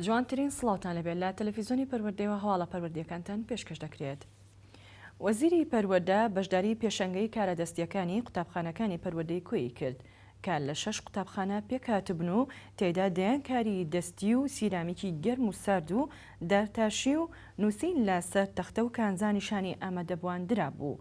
جوانترین سڵاوتان لەبێت لە تەلەڤیزیۆنی پەروەردەیەوە هەواڵە پەروەردەیەکانتان پێشکەش دەکرێت. وەزیری پەروەردە بەشداری پێشەنگەی کارەدەستیەکانی قوتابخانەکانی پەروەردەی کۆیی کرد کە لە 6 قوتابخانە پێکهاتبوون و تێدا دەیانکاری دەستی و سیرامیکی گەرم و سارد و دارتاشی و نووسین لە سەر تەختە و کانزانیشانی ئامادەبواندرا بوو.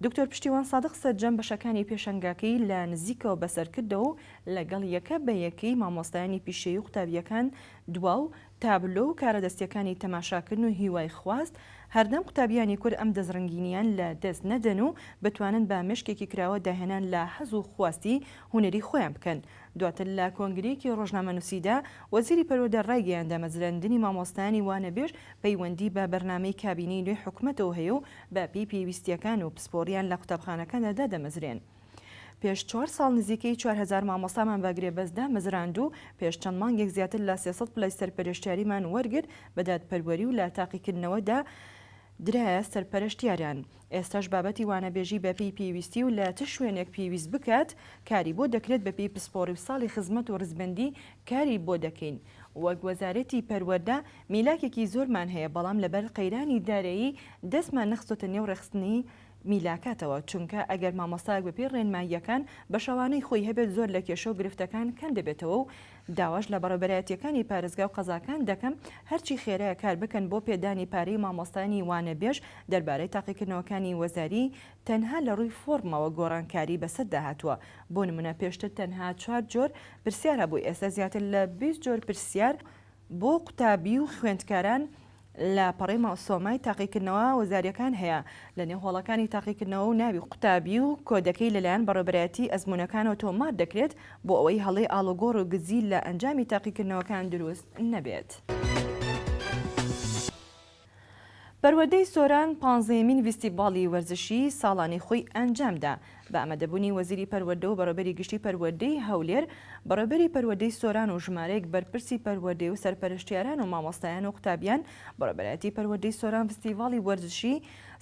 دکتۆر پشتیوان سادق سەرجەم بەشەکانی پێشەنگاکەی لە نزیکەوە بەسەرکردەوە و لەگەڵ یەکە بە یەکەی مامۆستایانی پیشەیی و قوتابیەکان دوا و تابلۆ و کارەدەستیەکانی تەماشاکردن و هیوای خواست هەردەم قوتابیانی کورد ئەم دەزڕنگینیان لە دەست نەدەن و بتوانن بە مشکێکی کراوە داهێنان لە حەز و خواستی هونەری خۆیان بکەن. دواتر لە کۆنگرێکی ڕۆژنامەنووسیدا وەزیری پەروەردە ڕایگەیاندە مەزراندنی مامۆستایانی وانەبێژ پەیوەندی بە بەرنامەی کابینەی نوێی حکوومەتەوە هەیە و بە پێویستیەکان و پسپۆریان لە قوتابخانەکاندا دەمەزرێن. پێش 4 ساڵ نزیکەی 4000 مامۆستامان بە گرێبەستدا مەزراند و پێش چەند مانگێک زیاتر لە 300 پلەی سەرپەرشتیاریمان وەرگرت بە دادپەروەری و لە تاقیکردنەوەدا درایە سەرپەرشتیاریان. ئێستاش بابەتی وانەبێژی بە پێویستی و لە چ شوێنێک پێویست بکات کاری بۆ دەکرێت بە پێی پسپۆڕی و ساڵی خزمەت و ڕزبەندی کاری بۆ دەکەین. وەک وەزارەتی پەروەردە میلاکێکی زۆرمان هەیە بەڵام لەبەر قەیرانی دارایی دەستمان نەخستۆتە نێو ڕێخستنی میلاکاتەوە چونکە ئەگەر مامۆستایەک بەپێی ڕێنماییەکان بە شەوانەی خۆی هەبێت زۆر لە کێشە و گرفتەکان کەم دەبێتەوە و داواش لە بەڕێوەبەرایەتیەکانی پارێزگا و قەزاکان دەکەم هەرچی خێرایە کار بکەن بۆ پێدانی پارەی مامۆستانی وانەبێژ دەربارەی تاقیکردنەوەکانی وەزاری تەنها لە ڕووی فۆرمەوە گۆڕانکاری بەسەر داهاتووە. بۆ نمونە پێشتر تەنها 4 جۆر پرسیار هەبووی، ئێستا زیاتر لە 20 جۆر پرسیار بۆ قوتابی و خوێندکاران لە پەڕی ماسۆمای تاقیکردنەوە وەزاریەکان هەیە. لە نێو هۆڵەکانی تاقیکردنەوە و ناوی قوتابی و کۆدەکەی لەلایەن بەڕێوەبەرایەتی ئەزموونەکانەوە تۆمار دەکرێت بۆ ئەوەی هەڵەی ئاڵوگۆڕ و گزیل لە ئەنجامی تاقیکردنەوەکان دروست نەبێت. پەروەردەی سۆران 15مین فیستیڤاڵی وەرزشی ساڵانەی خۆی ئەنجامدا بە ئامادەبوونی وەزیری پەروەردە و بەڕێوەبەری گشتی پەروەردەی هەولێر بەڕێوەبەری پەروەردەی سۆران و ژمارەیەک بەرپرسی پەروەردەی و سەرپەرشتیاران و مامۆستایان و قوتابیان بەڕێوەبەرایەتی پەروەردەی سۆران فیستیڤاڵی وەرزشی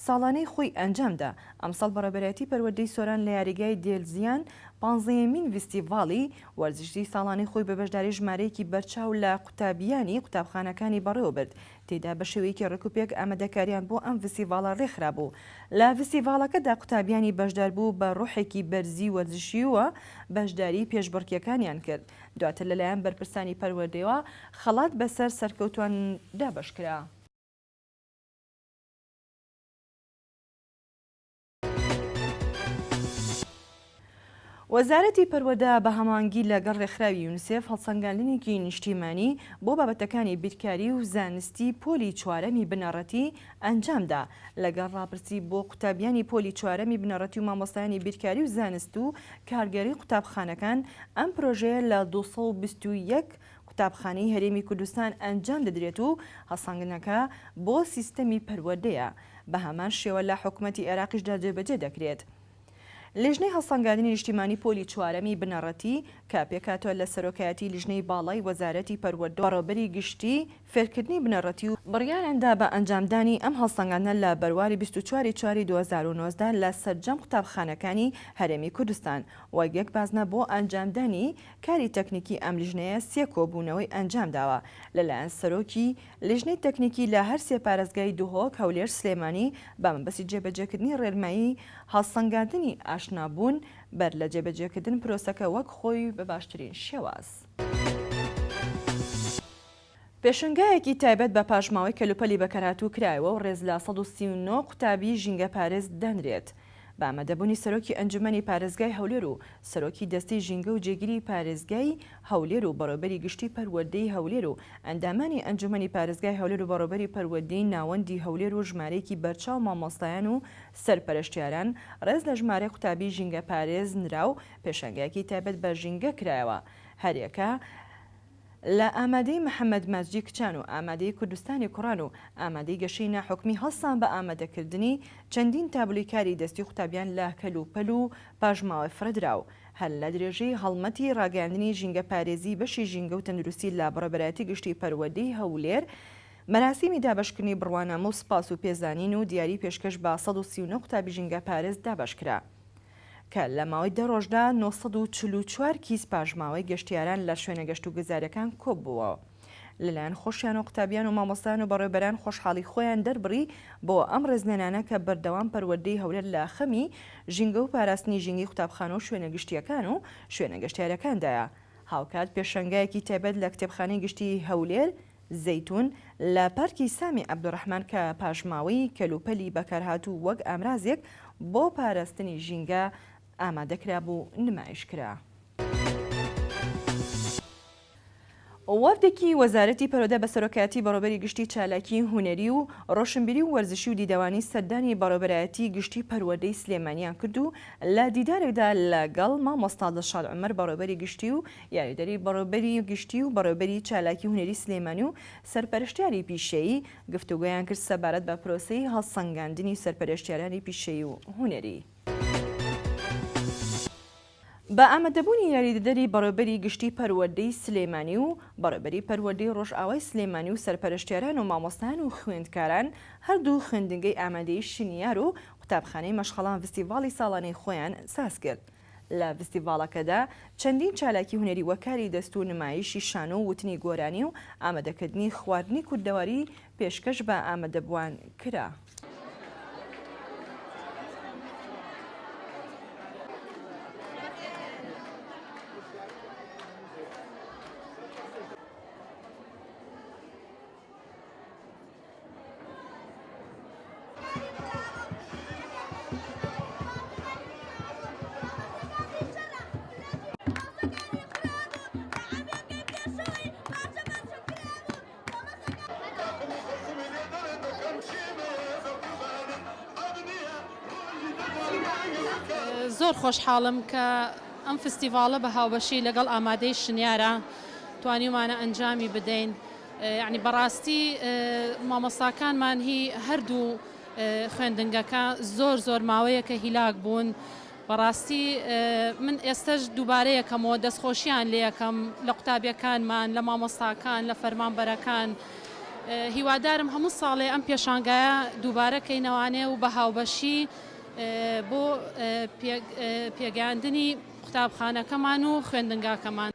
ساڵانەی خۆی ئەنجامدا. ئەمساڵ بەڕێوەبەرایەتی پەروەردەی سۆران لە یاریگای دێلزیان 15مین فیستیڤاڵی وەرزشی ساڵانەی خۆی بە بەشداری ژمارەیەکی بەرچاو لە قوتابیانی قوتابخانەکانی بەڕێوەبرد. تێدا بە شێوەیەکی ڕێکوپێک ئامادەکاریان بۆ ئەم فیستیڤاڵە ڕێکخرا بوو. لە فیستیڤاڵەکەدا قوتابیانی بەشدار بوو بە ڕوحێکی بەرزی وەرزشیوە بەشداری پێشبڕکیەکانیان کرد. دواتر لەلایەن بەرپرسانی پەروەردەیەوە خەڵات بەسەر سەرکەوتوان دابەشکرا. وەزارەتی پەروەردە بە هەمانگی لەگەڵ ڕێکخراوی یونیسێف هەڵسەنگاندنێکی نیشتیمانی بۆ بابەتەکانی بیرکاری و زانستی پۆلی چوارەمی بنەڕەتی ئەنجامدا. لەگەڵ ڕاپرسی بۆ قوتابیانی پۆلی چوارەمی بنەڕەتی و مامۆستایانی بیرکاری و زانست و کارگەری قوتابخانەکان ئەم پرۆژەیە لە 221 قوتابخانەی هەرێمی کوردستان ئەنجام دەدرێت و هەڵسەنگاندنەکە بۆ سیستەمی پەروەردەیە. بە هەمان شێوە لە حکوومەتی عێراقیشدا جێبەجێ دەکرێت. لیژنەی هەڵسەنگاندنی نیشتیمانی پۆلی چوارەمی بنەڕەتی کە پێکاتوە لە سەرۆکایەتی لیژنەی باڵای وەزارەتی پەروەردە بەڕێوەبەری گشتی فێرکردنی بنەڕەتی و بڕیاریاندا بە ئەنجامدانی ئەم هەڵسەنگاندنە لە بەرواری 24/4/2019 لە سەرجەم قوتابخانەکانی هەرێمی کوردستان. وەک یەک بازنە بۆ ئەنجامدانی کاری تەکنیکی ئەم لیژنەیە 3 کۆبوونەوەی ئەنجامداوە لەلایەن سەرۆکی لیژنەی تەکنیکی لە هەر 3 پارێزگای دوهۆک هەولێر سلێمانی بە مەبەستی جێبەجێکردنی ڕێنمایی هەڵسەنگاندنی ئاشنابوون بەر لە جێبەجێکردن پرۆسەکە وەک خۆی بە باشترین شێواز. پێشنگایەکی تایبەت بە پاشماوەی کەلوپەلی بەکارهاتوو کرایەوە و ڕێز لە 139 قوتابی ژینگە پارێز دەنرێت. بە ئامادەبوونی سەرۆکی ئەنجومەنی پارێزگای هەولێر و سەرۆکی دەستەی ژینگە و جێگیری پارێزگای هەولێر و بەڕێوەبەری گشتی پەروەردەی هەولێر و ئەندامانی ئەنجومەنی پارێزگای هەولێر و بەڕێوەبەری پەروەردەی ناوەندی هەولێر و ژمارەیەکی بەرچاو مامۆستایان و سەرپەرشتیاران ڕێز لە ژمارەی قوتابی ژینگە پارێز نرا و پێشنگایەکی تایبەت بە ژینگە کرایەوە. هەرێکە لە ئامادەی محەممەد ماجدی کچان و ئامادەی کوردستانی کوڕان و ئامادەی گەشەی ناحکمی هەڵسان بە ئامادەکردنی چەندین تابلوی کاری دەستی قوتابیان لە کەلوپەل و پاژماوە فرەدراو. هەر لە درێژەی هەڵمەتی ڕاگەاندنی ژینگە پارێزی بەشی ژینگە و تەندروستی لە بەڕێوەبەرایەتی گشتی پەروەردەی هەولێر مەراسیمی دابەشکردنی بڕوانامە و سپاس و پێزانین و دیاری پێشکەش بە 139 قوتابی ژینگە پارێز دابەشکرا کە لە ماوەی 10 ڕۆژدا 944 کیس پاژماوەی گەشتیاران لە شوێنە گەشت و گوزاریەکان کۆبووە. لەلایەن خۆشیان و قوتابیان و مامۆستایان و بەڕێوەبەران خۆشحاڵی خۆیان دەربڕی بۆ ئەم ڕێزلێنانە کە بەردەوام پەروەردەی هەولێر لە خەمی ژینگە و پاراستنی ژینگی قوتابخانە و شوێنە گشتیەکان و شوێنە گەشتیارەکاندایە. هاوکات پێشەنگایەکی تایبەت لە کتێبخانەی گشتی هەولێر زەیتون لە پارکی سامی عەبدوڕەحمان کە پاشماوەی کەلوپەلی بەکارهاتوو وەک ئامرازێک بۆ پاراستنی ژینگە ئامادەکرا بوو نمایشکرا. وەفدێکی وەزارەتی پەرۆدە بە سەرۆکایەتی بەڕێوەبەری گشتی چالاکی هونەری و ڕۆشنبیری و وەرزشی و دیدەوانی سەردانی بەڕێوەبەرایەتی گشتی پەروەردەی سلێمانیان کرد و لە دیدارێکدا لەگەڵ مامۆستا دڵشاد عومەر بەڕێوەبەری گشتی و یاریدەری بەڕێوەبەری گشتی و بەڕێوەبەری چالاکی هونەری سلێمانی و سەرپەرشتیاری پیشەیی گفتوگۆیان کرد سەبارەت بە پرۆسەی هەڵسەنگاندنی سەرپەرشتیارانی پیشەیی و هونەری. بە ئامادەبوونی یاریدەری بەڕێوەبەری گشتی پەروەردەی سلێمانی و بەڕێوەبەری پەروەردەی ڕۆژئاوای سلێمانی و سەرپەرشتیاران و مامۆستایان و خوێندکاران هەردوو خوێندنگەی ئامادەیی شنیار و قوتابخانەی مەشخەڵان فستیڤاڵی ساڵانەی خۆیان ساز کرد. لە فستیڤاڵەکەدا چەندین چالاکی هونەری وەکاری دەست و نمایشی شانۆ و وتنی گۆرانی و ئامادەکردنی خواردنی کوردەواری پێشکەش بە ئامادەبووان کرا. زۆر خۆشحاڵم کە ئەم فستیڤاڵە بە هاوبەشی لەگەڵ ئامادەی شنیارە توانیمانە ئەنجامی بدەین. یعنی بەڕاستی مامۆستاکانمان هی هەردوو خوێندنگەکە زۆر ماوەیە کە هیلاک بوون. بەڕاستی من ئێستش دووبارە یەکەمەوە دەستخۆشییان لێ یەکەم لە قوتابیەکانمان، لە مامۆستاکان، لە فەرمانبەرەکان. هیوادارم هەموو ساڵێ ئەم پێشانگایە دووبارە کەینەوانێ و بە هاوبەشی بۆ پێگەاندنی قوتابخانەکەمان و خوێندنگاکەمان.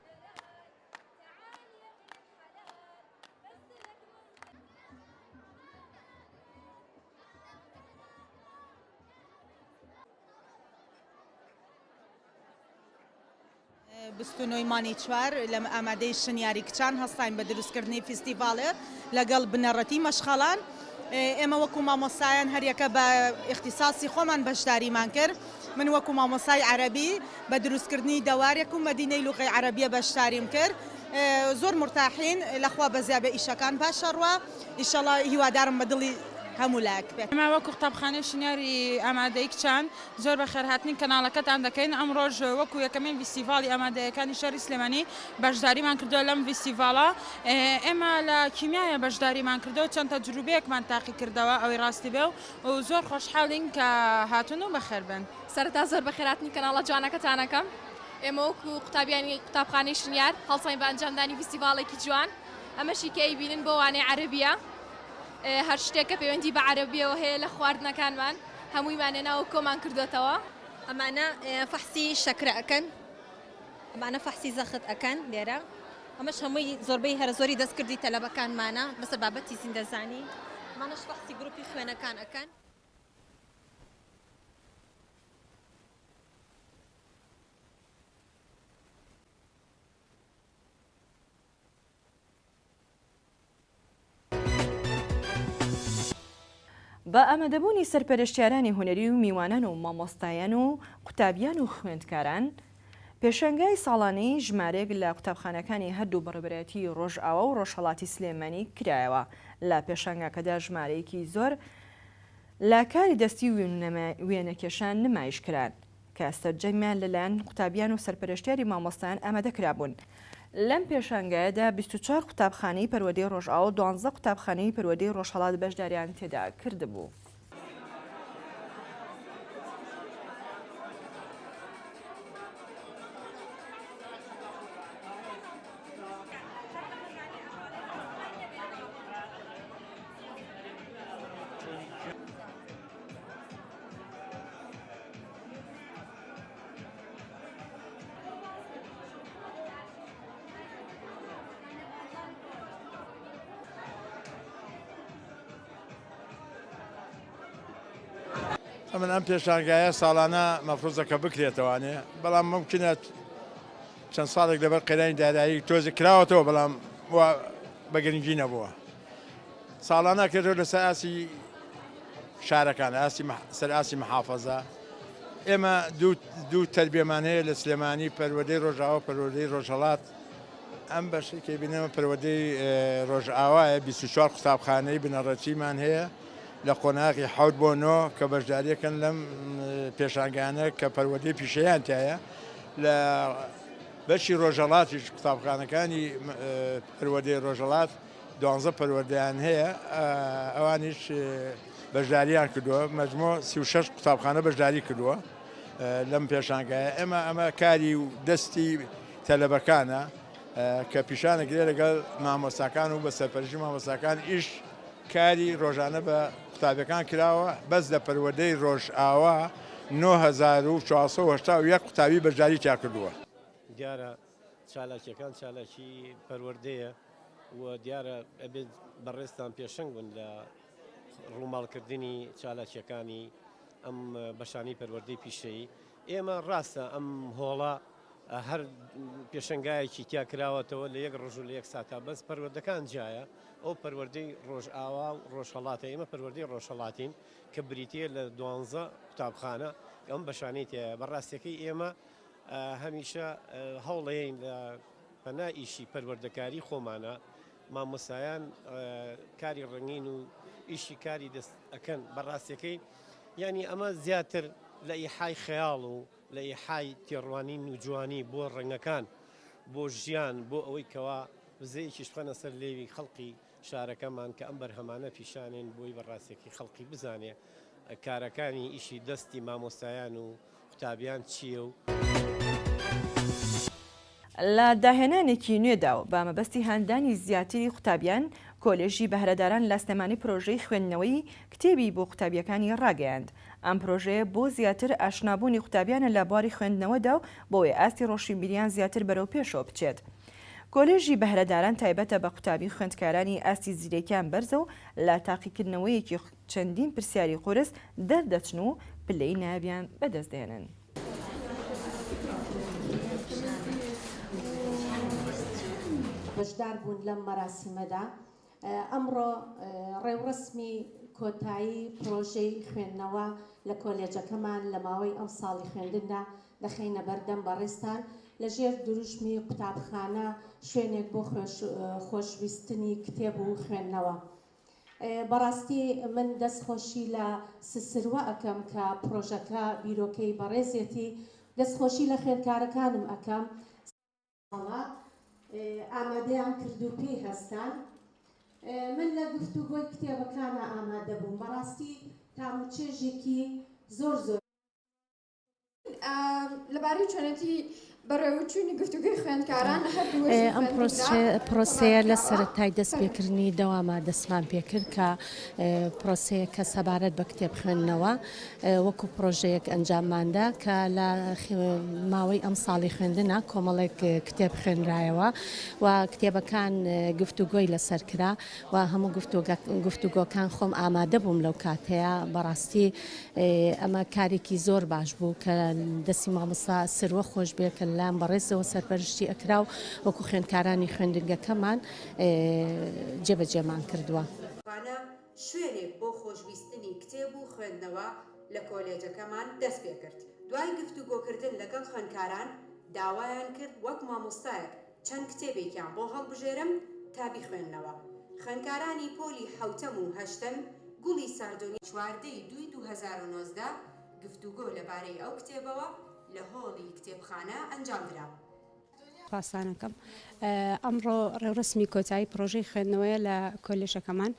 بستونۆیمانی چوار لە ئامادەی شنیاری کچان هەستاین بە دروستکردنی فستیڤاڵێ لەگەڵ بنەڕەتی مەشخەڵان. ئێمە وەکو مامۆستایان هەریەکە بە اختصاصی خۆمان بەشداریمان کرد. من وەکو مامۆستای عەرەبی بە دروستکردنی دەوارێک و مەدینەی لوغەی عەرەبیە بەشداریم کرد. زۆر مرتاحین لەخوا بەزیابە ئیشەکان باشەڕوە. ئیشەڵا هیوادارم بە دڵی هەموو لاک بێت. ئەمە وەکو قوتابخانەی شنیاری ئامادەی کچان زۆر بە خێرهاتنی کەناڵەکەتان دەکەین. ئەم ڕۆژ وەکو یەکەمین فستیڤاڵی ئامادەیەکانی شاری سلێمانی بەشداریمان کردووە لەم فستیڤاڵە. ئێمە لە کیمیایە بەشداریمان کردەوە، چەند تەجروبەیەکمان تاقی کردەوە ئەوەی ڕاستی بێ و زۆر خۆشحاڵین کە هاتون و بەخێر بن. سەرەتا زۆر بە خێرهاتنی کەناڵە جوانەکەتانەکەم. ئێمە وەکو قوتابیانی قوتابخانەی شنیار هەڵسەین بە ئەنجامدانی فستیڤاڵێکی جوان. ئەمەشی کە ئەیبینن بۆ وانەی عەرەبیە. هەر شتێکە پەیوەندی بە عەرەبیەوە هەیە لە خواردنەکانمان هەموویمانە ناوە کۆمان کردوێتەوە. ئەمانە فەحسی شەکرە ئەکەن، ئەمانە فەحسی زەخت ئەکەن لێرە. ئەمەش هەمووی زۆربەی هەرە زۆری دەستکردی تەلەبەکانمانە بەسەر بابەتی زیندەزانی. ئەمانەش فەحسی گروپی خوێنەکان ئەکەن. بە ئامادەبوونی سەرپەرشتیارانی هونەری و میوانان و مامۆستایان و قوتابیان و خوێندکاران پێشەنگای ساڵانەی ژمارەیەک لە قوتابخانەکانی هەردوو بەڕێوەبەرایەتی ڕۆژئاوا و ڕۆژهەڵاتی سلێمانی کرایەوە. لە پێشەنگاکەدا ژمارەیەکی زۆر لە کاری دەستی وێنەکێشان نمایش کران کە سەرجەمیان لەلایەن قوتابیان و سەرپەرشتیاری مامۆستایان ئامادەکرابوون. لەم پێشانگایەدا 24 قوتابخانەی پەروەردەی ڕۆژئاوا و 12 قوتابخانەی پەروەردەی ڕۆژهەڵات بەشداریان تێدا کردبوو. من ئەم پێشانگایە ساڵانە مەفرۆزەکە بکرێتەوانێ بەڵام ممکنە چەند ساڵێک لەبەر قەیرانی دارایی تۆزی کراوەتەوە بەڵام بە گرنگی نەبووە ساڵانە کردو لەسەر ئاسی شارەکان سەر ئاسی محافەزە ئێمە دوو تەربیەمان هەیە لە سلێمانی پەروەردەی ڕۆژئاوا پەروەردەی ڕۆژهەڵات ئەم بەشێکی بینەمە پەروەردەی ڕۆژئاوایە 24 قوتابخانەی بنەڕەتیمان هەیە لە قۆناغی 7 بۆ 9 کە بەشداریەکەن لەم پێشانگانە کە پەروەردەی پیشەیان تایە لە بەشی ڕۆژهەڵاتیش قوتابخانەکانی پەروەردەی ڕۆژهەڵات 12 پەروەردەیان هەیە ئەوانیش بەشداریان کردووە مەجموع 36 قوتابخانە بەشداری کردووە لەم پێشانگایە ئێمە ئەمە کاری و دەستی تەلەبەکانە کە پیشانەگرێ لەگەڵ مامۆستاکان و بە سەرپەرشتی مامۆستاکان ئیش کاری ڕۆژانە بە قوتابەکان کراوە بەس لە پەروەردەی ڕۆژئاوا 9481 قوتابی بەشداری تا کردووە دیارە چالاکیەکان چالاکی پەروەردەیە و دیارە ئەبێت بەڕێستان پێشنگ بن لە ڕووماڵکردنی چالاکیەکانی ئەم بەشانی پەروەردەی پیشەیی ئێمە ڕاستە ئەم هۆڵە هەر پێشنگایەکی تیا کراوەتەوە لە یەک ڕۆژ و لە یەک ساتا بەس پەروەردەکان جایە ئەو پەروەردەی ڕۆژئاوا و ڕۆژهەڵاتە ئێمە پەروەردەی ڕۆژهەڵاتین کە بریتە لە 12 قوتابخانە ئەم بەشانەی تایە بەڕاستیەکەی ئێمە هەمیشە هەوڵەیەین لە پەنا ئیشی پەروەردەکاری خۆمانە مامۆسایان کاری ڕەنگین و ئیشی کاری دەست ئەەکەن بەڕاستیەکەی ینی ئەمە زیاتر لە ئیحای خەیاڵ و لە ئیحای تێڕوانین و جوانی بۆ ڕەنگەکان بۆ ژیان بۆ ئەوەی کەوا بزەیەکیش بخەنە سەر لێوی خەڵقی شارەکەمان کە ئەم بەرهەمانە پیشانێن بۆی بەڕاستیەکەی خەڵقی بزانێ کارەکانی ئیشی دەستی مامۆستایان و قوتابیان چییە و لە داهێنانێکی نوێدا و بە مەبەستی هەندانی زیاتری قوتابیان کۆلێژی بەهرەداران لە سلێمانی پرۆژەی خوێندنەوەی کتێبی بۆ قوتابیەکانی ڕاگەیاند. ئەم پرۆژەیە بۆ زیاتر ئاشنابوونی قوتابیانە لە بواری خوێندنەوەدا و بۆیە ئاستی ڕۆشنبیریان زیاتر بەرەو پێشەوە بچێت. کۆلێژی بەهرەداران تایبەتە بە قوتابی خوێندکارانی ئاستی زیرەکیان بەرزە و لە تاقیکردنەوەیەکی چەندین پرسیاری قورس دەردەچن و پلەی نابیان بەدەستدێنن. بەشدار بوون لەم مەراسیمەدا ئەمڕۆ ڕێوڕسمی کۆتایی پرۆژەی خوێندنەوە لە کۆلێجەکەمان لە ماوەی ئەم ساڵی خوێندندا دەخینە بەردەم بەڕێستان لەژێر دروشمی قوتابخانە شوێنێک بۆ خۆشویستنی کتێب و خوێندنەوە. بەڕاستی من دەستخۆشی لە سسروە ئەەکەم کە پرۆژەکە بیرۆکەی بەڕێزێتی دەستخۆشی لە خوێندکارەکانم ئەەکەم ئامادەیان کرد و پێی هەستان من لە گفتوگۆی کتێبەکانە ئامادە بووم بەڕاستی تاموچێژێکی زۆر لەبارەی چۆنەتی بەڕێوەچوونی گفتوگۆی خوێندکاران ئەم پرۆسەیە لە سەرەتای دەستپێکردنی دەواما دەستمان پێکرد کە پرۆسەیە کە سەبارەت بە کتێب خوێندنەوە وەکو پرۆژەیەک ئەنجامماندا کە لە ماوەی ئەم ساڵی خوێندنە کۆمەڵێک کتێب خوێنرایەوە و کتێبەکان گفتوگۆی لەسەر کرا و هەموو گفتوگۆکان خۆم ئامادە بووم لەو کاتەیە بەڕاستی ئەمە کارێکی زۆر باش بوو کە دەستی مامۆستا سروە خۆش بێ کە لام بەڕێزەوە سەرپەرشتی ئەکرا و وەکو خوێندکارانی خوێندنگەکەمان جێبەجێمان کردووە. شوێنێک بۆ خۆشویستنی کتێب و خوێندنەوە لە کۆلێجەکەمان دەست پێ کرد. دوای گفتوگۆکردن لەگەڵ خوێندکاران داوایان کرد وەک مامۆستایەک چەند کتێبێکیان بۆ هەڵبژێرم تا بیخوێننەوە. خوێندکارانی پۆلی حوتەم و هەشتەم گوڵی ساردۆنی 4/2/2019 گفتوگۆ لەبارەی ئەو کتێبەوە لە هۆڵی کتێبخانە ئەنجامدرا. پاسانەکەم ئەمڕۆ ڕێوڕسمی کۆتایی پرۆژەی خوێندنەوەیە لە کۆلێژەکەمان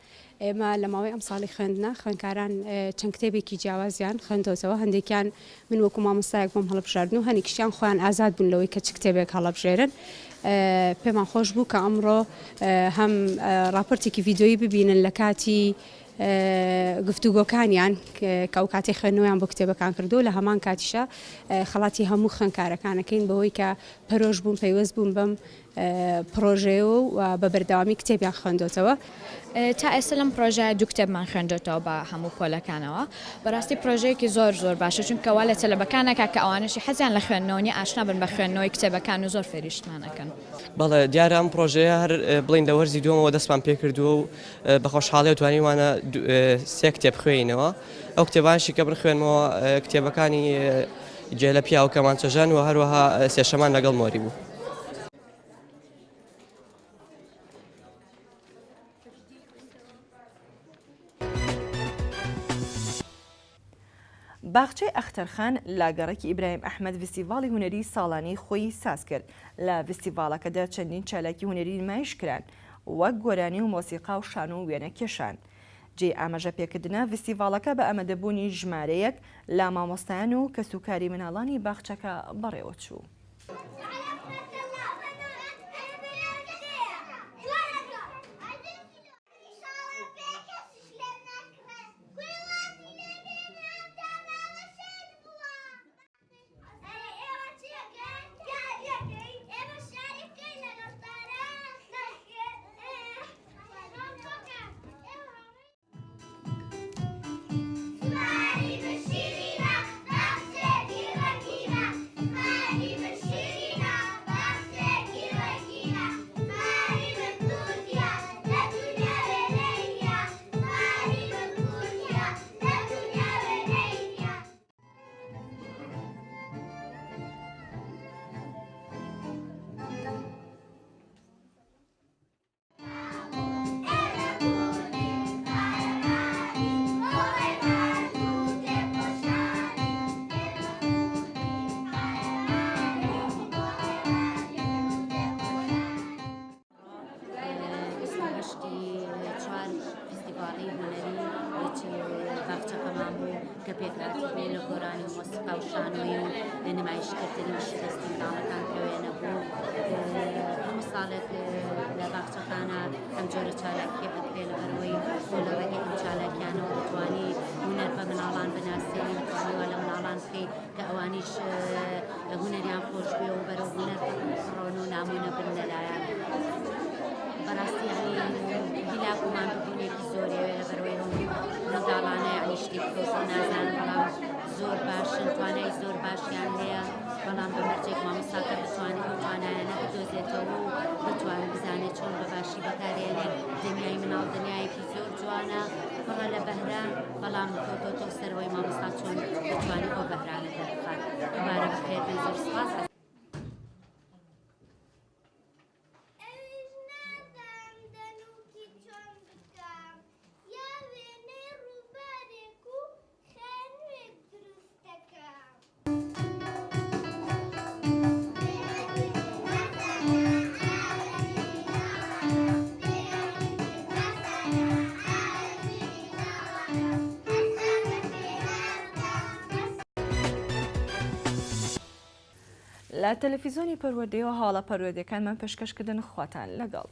ئێمە لە ماوەی ئەم ساڵی خوێندنە خوێندکاران چەند کتێبێکی جیاوازیان خوێندەوە هەندێکیان من وەکو مامۆستایەک بۆم هەڵبژاردن و هەنێکیشیان خۆیان ئازاد بوون لەوەی کە چ کتێبێک هەڵبژێرن. پێمان خۆش بوو کە ئەمڕۆ هەم راپۆرتێکی ڤیدۆیی ببینن لە کاتی گفتوگۆکانیان کە ئەو کاتی خوێندنەوەیان بۆ کتێبەکان کردو لە هەمان کاتیشە خەڵاتی هەموو خوێندکارەکانەکەین بەوەی کە پەرۆژ بوون پەیوەست بوون بەم پرۆژێ و بە بەردەوامی کتێبیان خوێندوتەوە. تا ئێستا لەم پرۆژە دوو کتێبمان خوێندوێتەوە بە هەموو پۆلەکانەوە. بەڕاستی پرۆژەیەکی زۆر باشە چونکەوا لە تەلەبەکانەکە کە ئەوانەشی حەزیان لە خوێندنەوەنی ئاشنا بن بە خوێندنەوەی کتێبەکان و زۆر فێریشتمانەکەن. بەڵێ دیارە ئەم پرۆژەیە هەر بڵین لە وەرزی دووەمەوە دەستمان پێ کردووە و بە خۆشحاڵی توانیوانە سێ کتێب خوێینەوە. ئەو کتێبانشی کە بن خوێنمەوە کتێبەکانی جێلە پیا و کەمانچەژان و هەروەها سێشەمان لەگەڵ مۆری بوو. باخچەی ئەختەرخان لاگەڕێکی ئیبراهیم ئەحمەد فستیڤاڵی هونەری ساڵانەی خۆی ساز کرد. لە فستیڤاڵەکەدا چەندین چالاکی هونەری نمایش کران وەک گۆرانی و مۆسیقا و شان و وێنە کێشان. جێ ئاماژە پێکردنە فستیڤاڵەکە بە ئەمەدەبوونی ژمارەیەک لە مامۆستایان و کەسوکاری مناڵانی باخچەکە بەڕێوە چوو. کە پێکهاتبوو لە گۆرانی و مۆسیقا و شانۆی و نمایشکردنی شکستی منداڵەکان کەوێنە بوو. هەموو ساڵێک لە باخچەکانە ئەم جۆرە چالاکی ئەکرێ لەبەرەوەی لە ڕێگەی ئەم چالاکیانەوە بتوانی هونەر بە مناڵان بناسێنی بتوانیوە لە مناڵان بکەی کە ئەوانیش هونەریان خۆش بێ و بەرەو هونەر بڕۆن و نامۆنە بن لەلایەن. بەڕاستی هیلاک و مانبوونێکی زۆریەوێ لەبەرەوەی منداڵانە یعنی شتێکی کەوتن نازانن بەڵام زۆر باشن توانای زۆر باشیان هەیە بەڵام بە مەرجێک مامۆستاکە بتوانێت ئەو توانایانە بدۆزێتەوە و بتوانێت بزانێت چۆن بە باشی بەکارهێنێت. دنیای مناڵ دنیایەکی زۆر جوانە بەڵام لە بەهرە بەڵام کەوتۆتە سەرەوەی مامۆستا چۆن بتوانێت ئەو بەهرانە دەربخات. دووبارە بەخێر بێ زۆر سپاس. لە تەلەڤیزۆنی پەروەردەیەوە هاوڵە پەروەردەکانمان پێشکەشکردن خواتان لەگەڵ.